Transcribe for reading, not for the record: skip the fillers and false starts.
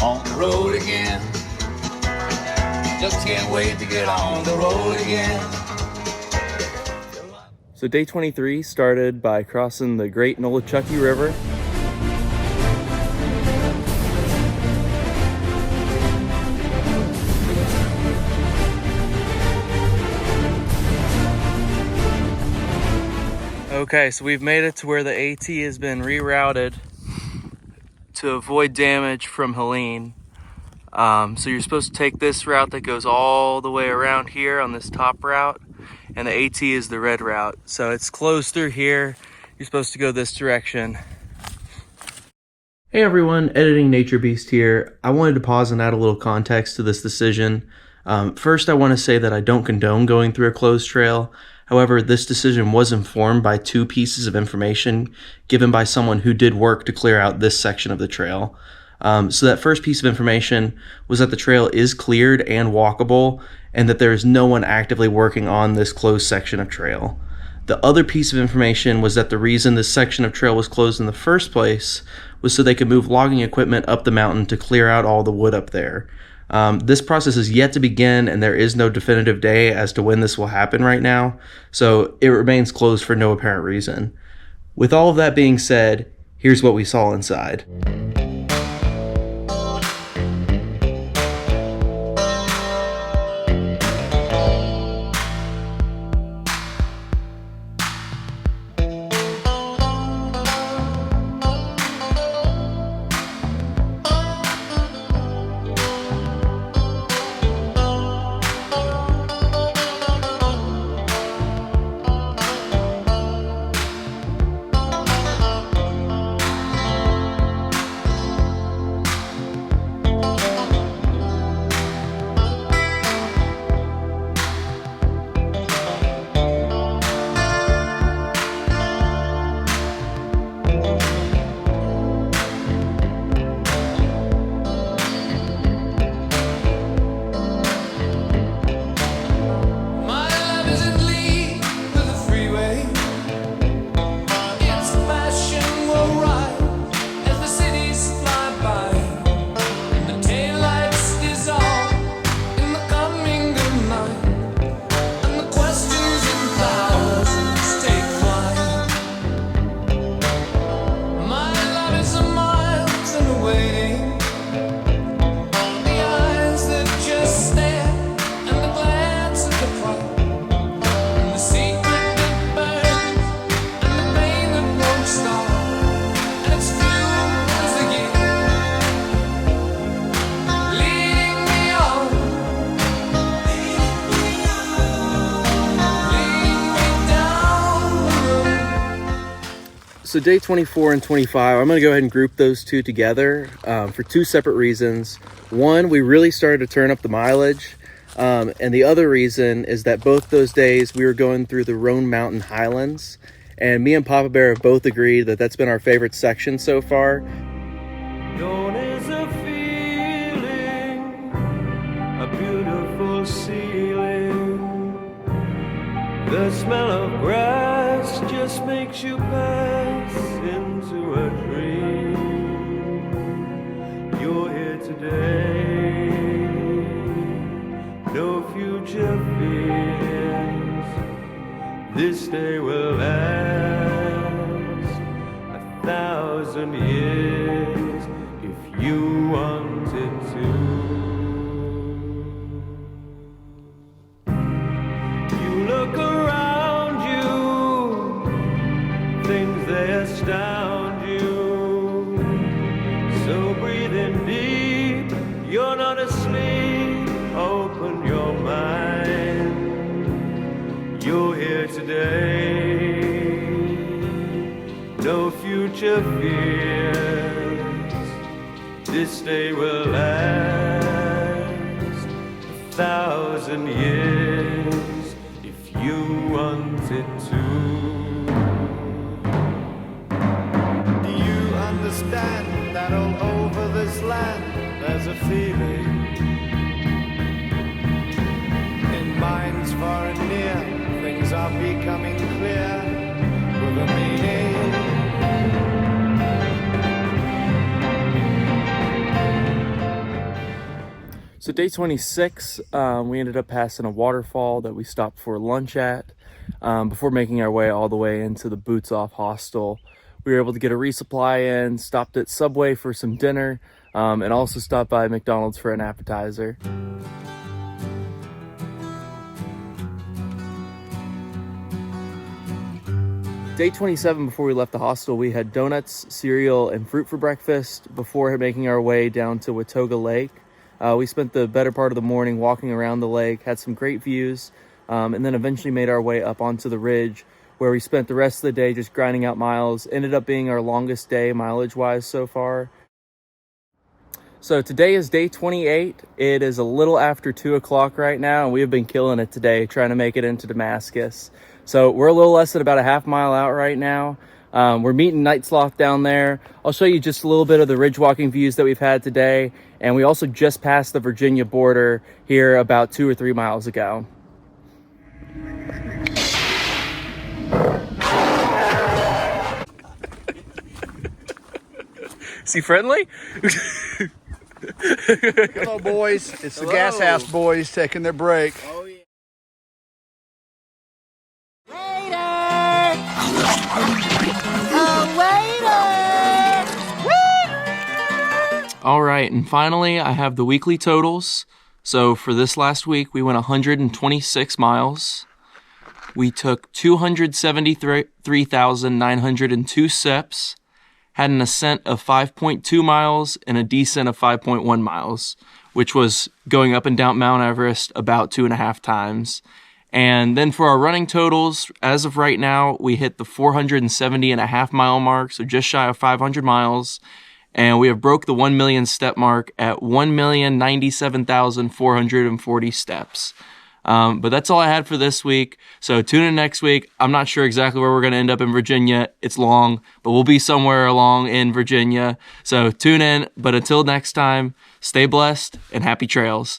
on the road again. Just can't wait to get on the road again. So day 23 started by crossing the Great Nolichucky River. Okay, so we've made it to where the AT has been rerouted to avoid damage from Helene. So you're supposed to take this route that goes all the way around here on this top route, and the AT is the red route. So it's closed through here. You're supposed to go this direction. Hey everyone, Editing Nature Beast here. I wanted to pause and add a little context to this decision. First, I want to say that I don't condone going through a closed trail. However, this decision was informed by two pieces of information given by someone who did work to clear out this section of the trail. So that first piece of information was that the trail is cleared and walkable, and that there is no one actively working on this closed section of trail. The other piece of information was that the reason this section of trail was closed in the first place was so they could move logging equipment up the mountain to clear out all the wood up there. This process is yet to begin, and there is no definitive day as to when this will happen right now, so it remains closed for no apparent reason. With all of that being said, here's what we saw inside. So day 24 and 25, I'm going to go ahead and group those two together for two separate reasons. One, we really started to turn up the mileage. And the other reason is that both those days we were going through the Roan Mountain Highlands. And me and Papa Bear have both agreed that that's been our favorite section so far. Dawn is a feeling, a beautiful ceiling. The smell of grass just makes you pass into a dream. You're here today, no future fears. This day will last 1,000 years if you wanted to. You look around you, things they astound you. So breathe in deep, you're not asleep, open your mind. You're here today, no future fears. This day will last 1,000 years if you wanted to. Do you understand that all over this land there's a feeling? In minds far and near, things are becoming clear with a meaning. So day 26, we ended up passing a waterfall that we stopped for lunch at before making our way all the way into the Boots Off hostel. We were able to get a resupply in, stopped at Subway for some dinner, and also stopped by McDonald's for an appetizer. Day 27, before we left the hostel, we had donuts, cereal, and fruit for breakfast before making our way down to Watoga Lake. We spent the better part of the morning walking around the lake, had some great views, and then eventually made our way up onto the ridge, where we spent the rest of the day just grinding out miles. Ended up being our longest day mileage-wise so far. So today is day 28. It is a little after 2 o'clock right now, and we have been killing it today, trying to make it into Damascus. So we're a little less than about a half mile out right now. We're meeting Night Sloth down there. I'll show you just a little bit of the ridge walking views that we've had today. And we also just passed the Virginia border here about 2 or 3 miles ago. Is he friendly? Hello, boys. It's the Gas House boys taking their break. Oh, yeah. All right, and finally, I have the weekly totals. So for this last week, we went 126 miles. We took 273,902 steps, had an ascent of 5.2 miles and a descent of 5.1 miles, which was going up and down Mount Everest about 2.5 times. And then for our running totals, as of right now, we hit the 470.5 mile mark, so just shy of 500 miles. And we have broke the 1 million step mark at 1,097,440 steps. But that's all I had for this week. So tune in next week. I'm not sure exactly where we're going to end up in Virginia. It's long, but we'll be somewhere along in Virginia. So tune in. But until next time, stay blessed and happy trails.